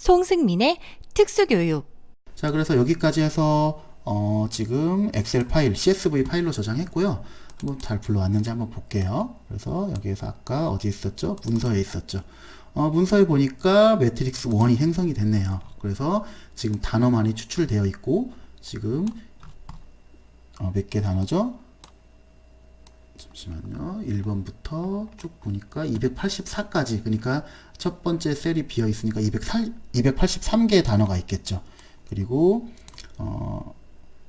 송승민의 특수교육. 자, 그래서 여기까지 해서 지금 엑셀 파일, CSV 파일로 저장했고요. 한번 잘 불러왔는지 한번 볼게요. 그래서 여기에서 아까 어디 있었죠? 문서에 있었죠. 문서에 보니까 매트릭스 1이 생성이 됐네요. 그래서 지금 단어만이 추출되어 있고, 지금 몇 개 단어죠? 잠시만요. 1번부터 쭉 보니까 284까지, 그러니까 첫 번째 셀이 비어 있으니까 283개의 단어가 있겠죠. 그리고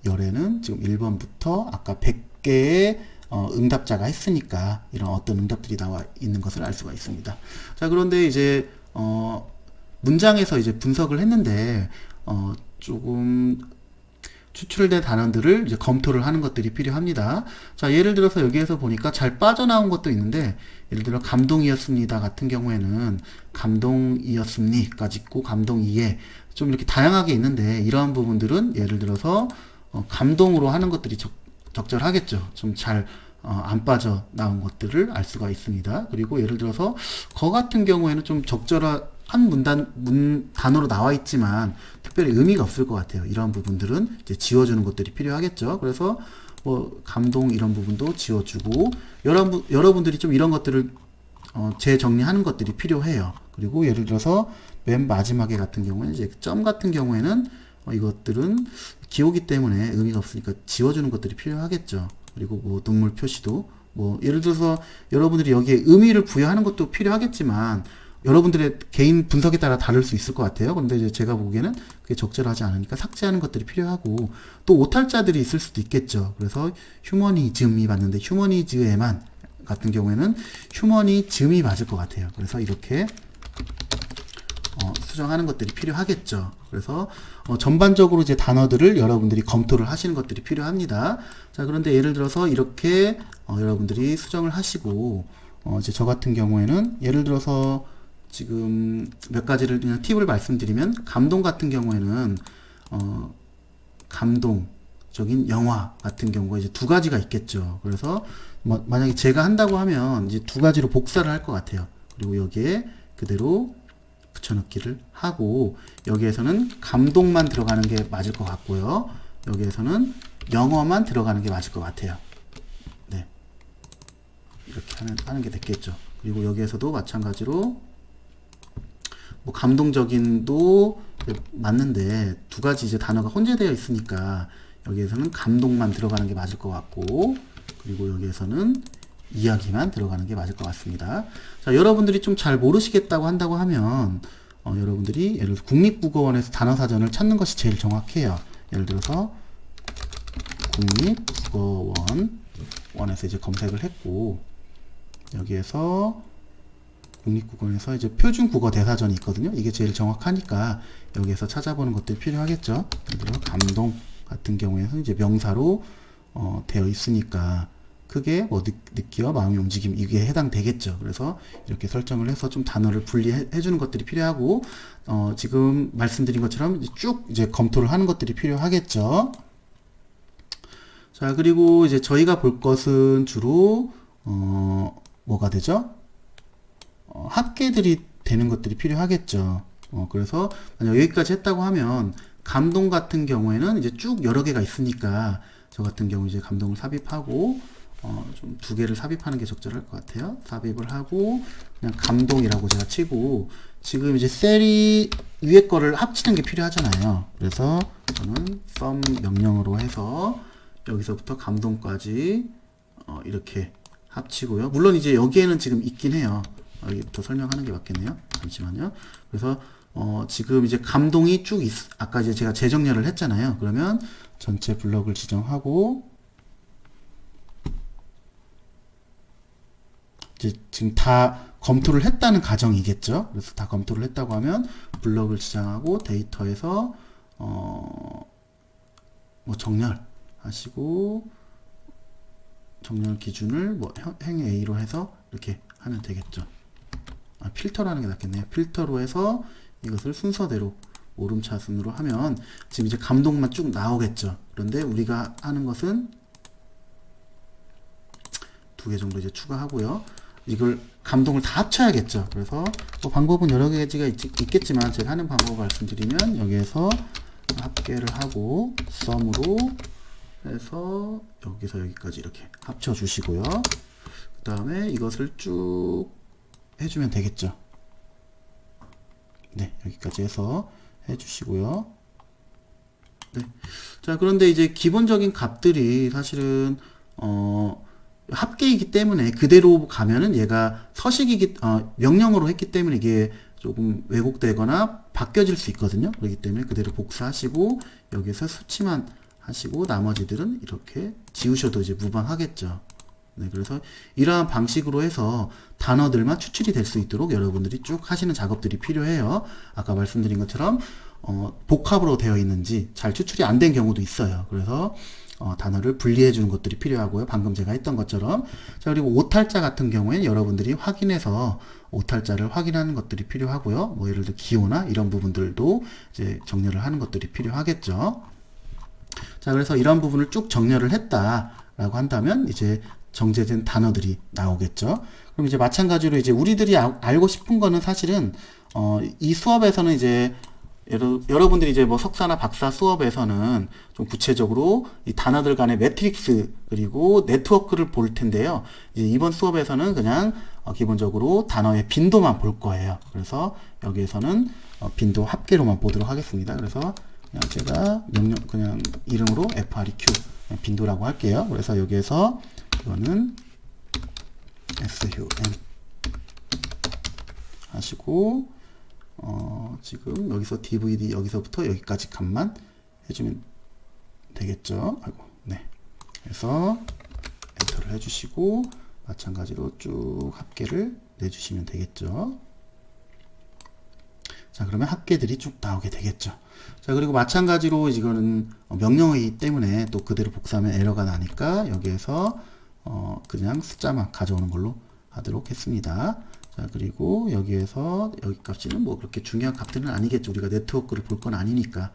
열에는 지금 1번부터 아까 100개의 응답자가 했으니까 이런 어떤 응답들이 나와 있는 것을 알 수가 있습니다. 자, 그런데 이제 문장에서 이제 분석을 했는데 조금 추출된 단어들을 이제 검토를 하는 것들이 필요합니다. 자, 예를 들어서 여기에서 보니까 잘 빠져나온 것도 있는데, 예를 들어 감동이었습니다 같은 경우에는 감동이었습니까지 있고 감동이에 좀 이렇게 다양하게 있는데, 이러한 부분들은 예를 들어서 감동으로 하는 것들이 적절하겠죠. 좀 잘 안 빠져나온 것들을 알 수가 있습니다. 그리고 예를 들어서 거 같은 경우에는 좀 적절한 단어로 나와 있지만 특별히 의미가 없을 것 같아요. 이런 부분들은 이제 지워주는 것들이 필요하겠죠. 그래서 뭐 감동 이런 부분도 지워주고, 여러분들이 좀 이런 것들을 재정리하는 것들이 필요해요. 그리고 예를 들어서 맨 마지막에 같은 경우에는 이제 점 같은 경우에는 이것들은 기호기 때문에 의미가 없으니까 지워주는 것들이 필요하겠죠. 그리고 뭐 눈물 표시도 뭐 예를 들어서 여러분들이 여기에 의미를 부여하는 것도 필요하겠지만 여러분들의 개인 분석에 따라 다를 수 있을 것 같아요. 그런데 이제 제가 보기에는 그게 적절하지 않으니까 삭제하는 것들이 필요하고, 또 오탈자들이 있을 수도 있겠죠. 그래서 휴머니즘이 맞는데 휴머니즈에만 같은 경우에는 휴머니즘이 맞을 것 같아요. 그래서 이렇게 수정하는 것들이 필요하겠죠. 그래서 전반적으로 이제 단어들을 여러분들이 검토를 하시는 것들이 필요합니다. 자, 그런데 예를 들어서 이렇게 여러분들이 수정을 하시고 이제 저 같은 경우에는 예를 들어서 지금 몇 가지를 그냥 팁을 말씀드리면, 감동 같은 경우에는 감동적인 영화 같은 경우가 이제 두 가지가 있겠죠. 그래서 만약에 제가 한다고 하면 이제 두 가지로 복사를 할 것 같아요. 그리고 여기에 그대로 붙여넣기를 하고, 여기에서는 감동만 들어가는 게 맞을 것 같고요. 여기에서는 영어만 들어가는 게 맞을 것 같아요. 네, 이렇게 하는 게 됐겠죠. 그리고 여기에서도 마찬가지로 뭐 감동적인도 맞는데 두 가지 이제 단어가 혼재되어 있으니까 여기에서는 감동만 들어가는 게 맞을 것 같고, 그리고 여기에서는 이야기만 들어가는 게 맞을 것 같습니다. 자, 여러분들이 좀 잘 모르시겠다고 한다고 하면 여러분들이 예를 들어서 국립국어원에서 단어사전을 찾는 것이 제일 정확해요. 예를 들어서 국립국어원에서 이제 검색을 했고, 여기에서 국립국어원에서 이제 표준국어 대사전이 있거든요. 이게 제일 정확하니까 여기에서 찾아보는 것들이 필요하겠죠. 예를 들어 감동 같은 경우에는 이제 명사로 되어 있으니까 크게 뭐 느끼와 마음의 움직임 이게 해당되겠죠. 그래서 이렇게 설정을 해서 좀 단어를 분리해 주는 것들이 필요하고, 지금 말씀드린 것처럼 쭉 이제 검토를 하는 것들이 필요하겠죠. 자, 그리고 이제 저희가 볼 것은 주로 뭐가 되죠? 합계들이 되는 것들이 필요하겠죠. 그래서 만약 여기까지 했다고 하면 감동 같은 경우에는 이제 쭉 여러 개가 있으니까 저 같은 경우 이제 감동을 삽입하고 좀 두 개를 삽입하는 게 적절할 것 같아요. 삽입을 하고 그냥 감동이라고 제가 치고, 지금 이제 셀이 위에 거를 합치는 게 필요하잖아요. 그래서 저는 sum 명령으로 해서 여기서부터 감동까지 이렇게 합치고요. 물론 이제 여기에는 지금 있긴 해요. 여기부터 설명하는 게 맞겠네요. 잠시만요. 그래서 지금 이제 감동이 쭉 아까 이제 제가 재정렬을 했잖아요. 그러면 전체 블럭을 지정하고, 이제 지금 다 검토를 했다는 가정이겠죠. 그래서 다 검토를 했다고 하면 블럭을 지정하고 데이터에서 뭐 정렬하시고, 정렬 기준을 뭐 행 A로 해서 이렇게 하면 되겠죠. 필터라는 게 낫겠네요. 필터로 해서 이것을 순서대로 오름차순으로 하면 지금 이제 감동만 쭉 나오겠죠. 그런데 우리가 하는 것은 두 개 정도 이제 추가하고요. 이걸 감동을 다 합쳐야겠죠. 그래서 뭐 방법은 여러 가지가 있겠지만 제가 하는 방법을 말씀드리면 여기에서 합계를 하고 썸으로 해서 여기서 여기까지 이렇게 합쳐 주시고요. 그 다음에 이것을 쭉 해주면 되겠죠. 네, 여기까지 해서 해주시고요. 네. 자, 그런데 이제 기본적인 값들이 사실은 합계이기 때문에 그대로 가면은 얘가 명령어로 했기 때문에 이게 조금 왜곡되거나 바뀌어질 수 있거든요. 그렇기 때문에 그대로 복사하시고 여기서 수치만 하시고 나머지들은 이렇게 지우셔도 이제 무방하겠죠. 네, 그래서 이러한 방식으로 해서 단어들만 추출이 될 수 있도록 여러분들이 쭉 하시는 작업들이 필요해요. 아까 말씀드린 것처럼 복합으로 되어 있는지 잘 추출이 안 된 경우도 있어요. 그래서 단어를 분리해 주는 것들이 필요하고요. 방금 제가 했던 것처럼. 자, 그리고 오탈자 같은 경우에는 여러분들이 확인해서 오탈자를 확인하는 것들이 필요하고요. 뭐 예를 들어 기호나 이런 부분들도 이제 정렬을 하는 것들이 필요하겠죠. 자, 그래서 이런 부분을 쭉 정렬을 했다라고 한다면 이제 정제된 단어들이 나오겠죠. 그럼 이제 마찬가지로 이제 우리들이 알고 싶은 거는 사실은 이 수업에서는 이제 여러분들이 이제 뭐 석사나 박사 수업에서는 좀 구체적으로 이 단어들 간의 매트릭스 그리고 네트워크를 볼 텐데요. 이제 이번 수업에서는 그냥 기본적으로 단어의 빈도만 볼 거예요. 그래서 여기에서는 빈도 합계로만 보도록 하겠습니다. 그래서 그냥 제가 그냥 이름으로 FREQ 빈도라고 할게요. 그래서 여기에서 이거는 SUM 하시고 지금 여기서 DVD 여기서부터 여기까지 값만 해주면 되겠죠. 아이고, 네. 그래서 엔터를 해주시고 마찬가지로 쭉 합계를 내주시면 되겠죠. 자, 그러면 합계들이 쭉 나오게 되겠죠. 자, 그리고 마찬가지로 이거는 명령어이기 때문에 또 그대로 복사하면 에러가 나니까 여기에서 그냥 숫자만 가져오는 걸로 하도록 했습니다. 자, 그리고 여기에서 여기 값이는 뭐 그렇게 중요한 값들은 아니겠죠. 우리가 네트워크를 볼 건 아니니까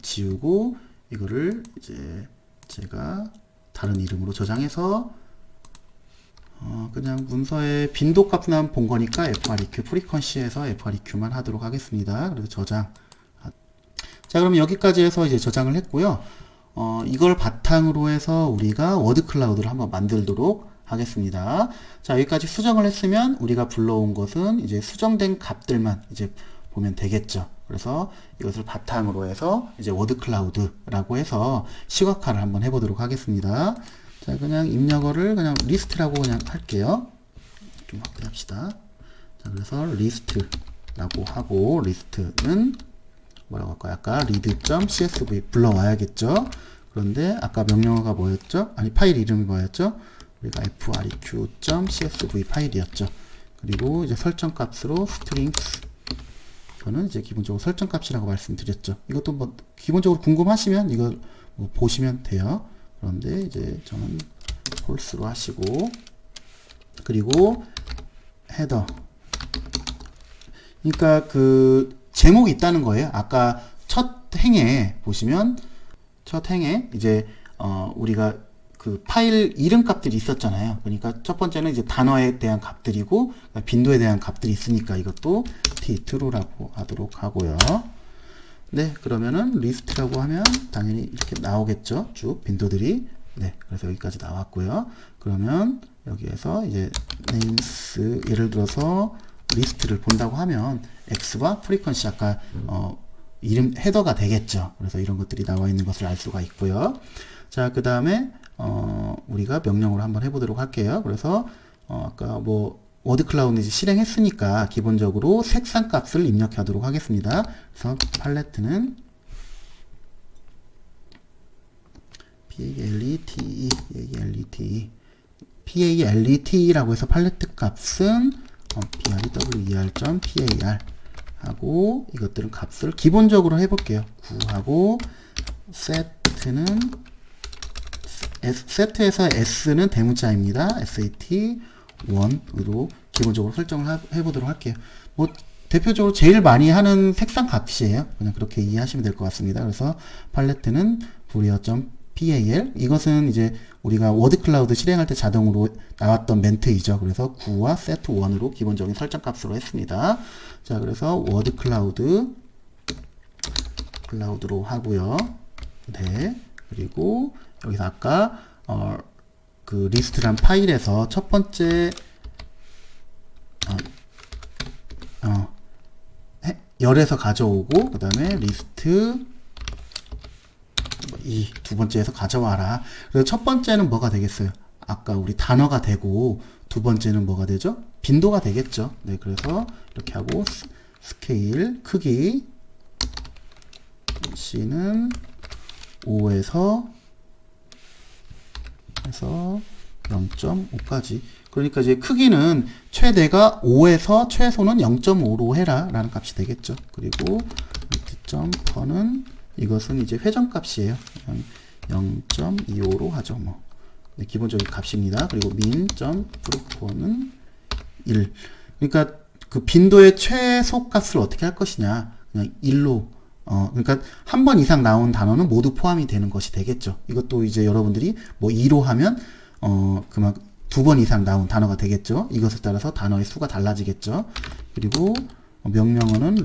지우고 이거를 이제 제가 다른 이름으로 저장해서 그냥 문서에 빈도 값만 본 거니까 FREQ 프리퀀시에서 FREQ만 하도록 하겠습니다. 그래서 저장. 자, 그럼 여기까지 해서 이제 저장을 했고요. 이걸 바탕으로 해서 우리가 워드 클라우드를 한번 만들도록 하겠습니다. 자, 여기까지 수정을 했으면 우리가 불러온 것은 이제 수정된 값들만 이제 보면 되겠죠. 그래서 이것을 바탕으로 해서 이제 워드 클라우드라고 해서 시각화를 한번 해보도록 하겠습니다. 자, 그냥 입력어를 그냥 리스트라고 그냥 할게요. 좀 확대합시다. 자, 그래서 리스트라고 하고 리스트는 뭐라고 할까요? 아까 read.csv 불러와야겠죠. 그런데 아까 명령어가 뭐였죠? 아니, 파일 이름이 뭐였죠? 우리가 freq.csv 파일이었죠. 그리고 이제 설정 값으로 strings. 이거는 이제 기본적으로 설정 값이라고 말씀드렸죠. 이것도 뭐 기본적으로 궁금하시면 이걸 뭐 보시면 돼요. 그런데 이제 저는 false로 하시고, 그리고 헤더. 그러니까 그 제목이 있다는 거예요. 아까 첫 행에 보시면 첫 행에 이제 우리가 그 파일 이름 값들이 있었잖아요. 그러니까 첫 번째는 이제 단어에 대한 값들이고 빈도에 대한 값들이 있으니까 이것도 true라고 하도록 하고요. 네, 그러면은 리스트라고 하면 당연히 이렇게 나오겠죠. 쭉 빈도들이. 네, 그래서 여기까지 나왔고요. 그러면 여기에서 이제 names 예를 들어서 리스트를 본다고 하면 x와 프리퀀시 아까 이름 헤더가 되겠죠. 그래서 이런 것들이 나와 있는 것을 알 수가 있고요. 자, 그 다음에 우리가 명령으로 한번 해보도록 할게요. 그래서 아까 뭐 워드 클라우드 이제 실행했으니까 기본적으로 색상 값을 입력하도록 하겠습니다. 그래서 팔레트는 PALET라고 해서 팔레트 값은 brewer.par 하고 이것들은 값을 기본적으로 해볼게요. 9하고 set에서 s는 대문자입니다. SAT1으로 기본적으로 설정을 해보도록 할게요. 뭐 대표적으로 제일 많이 하는 색상 값이에요. 그냥 그렇게 이해하시면 될 것 같습니다. 그래서 팔레트는 brewer.par PAL. 이것은 이제 우리가 워드 클라우드 실행할 때 자동으로 나왔던 멘트이죠. 그래서 9와 set1으로 기본적인 설정 값으로 했습니다. 자, 그래서 워드 클라우드로 하고요. 네. 그리고 여기서 아까 그 리스트란 파일에서 첫 번째 열에서 가져오고 그 다음에 리스트 이 두 번째에서 가져와라. 그래서 첫 번째는 뭐가 되겠어요? 아까 우리 단어가 되고 두 번째는 뭐가 되죠? 빈도가 되겠죠. 네, 그래서 이렇게 하고 스케일 크기 C는 5에서 0.5까지. 그러니까 이제 크기는 최대가 5에서 최소는 0.5로 해라 라는 값이 되겠죠. 그리고 는 이것은 이제 회전값이에요. 0.25로 하죠. 뭐. 네, 기본적인 값입니다. 그리고 min.pro는 1. 그러니까 그 빈도의 최소값을 어떻게 할 것이냐. 그냥 1로 그러니까 한 번 이상 나온 단어는 모두 포함이 되는 것이 되겠죠. 이것도 이제 여러분들이 뭐 2로 하면 그만 두 번 이상 나온 단어가 되겠죠. 이것에 따라서 단어의 수가 달라지겠죠. 그리고 명령어는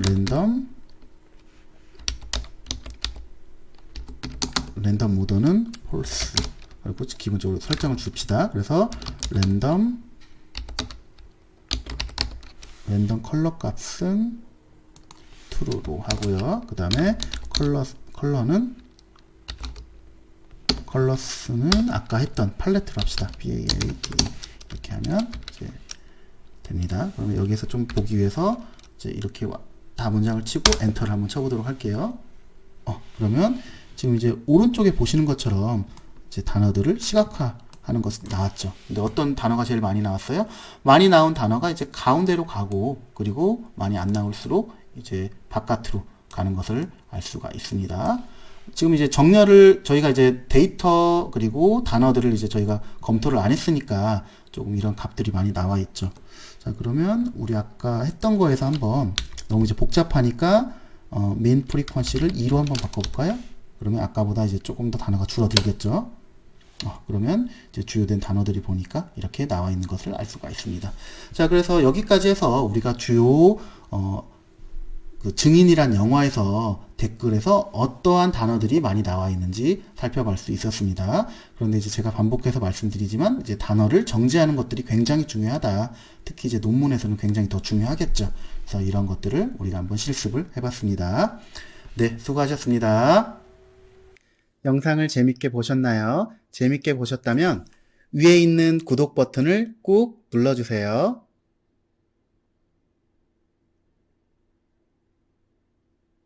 랜덤 모드는 false. 그리고 기본적으로 설정을 줍시다. 그래서 랜덤 컬러 값은 true로 하고요. 그 다음에 컬러스는 아까 했던 팔레트로 합시다. PALET 이렇게 하면 이제 됩니다. 그러면 여기에서 좀 보기 위해서 이제 이렇게 다 문장을 치고 엔터를 한번 쳐보도록 할게요. 그러면 지금 이제 오른쪽에 보시는 것처럼 이제 단어들을 시각화하는 것이 나왔죠. 근데 어떤 단어가 제일 많이 나왔어요? 많이 나온 단어가 이제 가운데로 가고 그리고 많이 안 나올수록 이제 바깥으로 가는 것을 알 수가 있습니다. 지금 이제 정렬을 저희가 이제 데이터 그리고 단어들을 이제 저희가 검토를 안 했으니까 조금 이런 값들이 많이 나와 있죠. 자, 그러면 우리 아까 했던 거에서 한번 너무 이제 복잡하니까 min frequency를 2로 한번 바꿔볼까요? 그러면 아까보다 이제 조금 더 단어가 줄어들겠죠. 그러면 이제 주요된 단어들이 보니까 이렇게 나와 있는 것을 알 수가 있습니다. 자, 그래서 여기까지 해서 우리가 주요 그 증인이란 영화에서 댓글에서 어떠한 단어들이 많이 나와 있는지 살펴볼 수 있었습니다. 그런데 이제 제가 반복해서 말씀드리지만 이제 단어를 정제하는 것들이 굉장히 중요하다. 특히 이제 논문에서는 굉장히 더 중요하겠죠. 그래서 이런 것들을 우리가 한번 실습을 해봤습니다. 네, 수고하셨습니다. 영상을 재밌게 보셨나요? 재밌게 보셨다면 위에 있는 구독 버튼을 꾹 눌러주세요.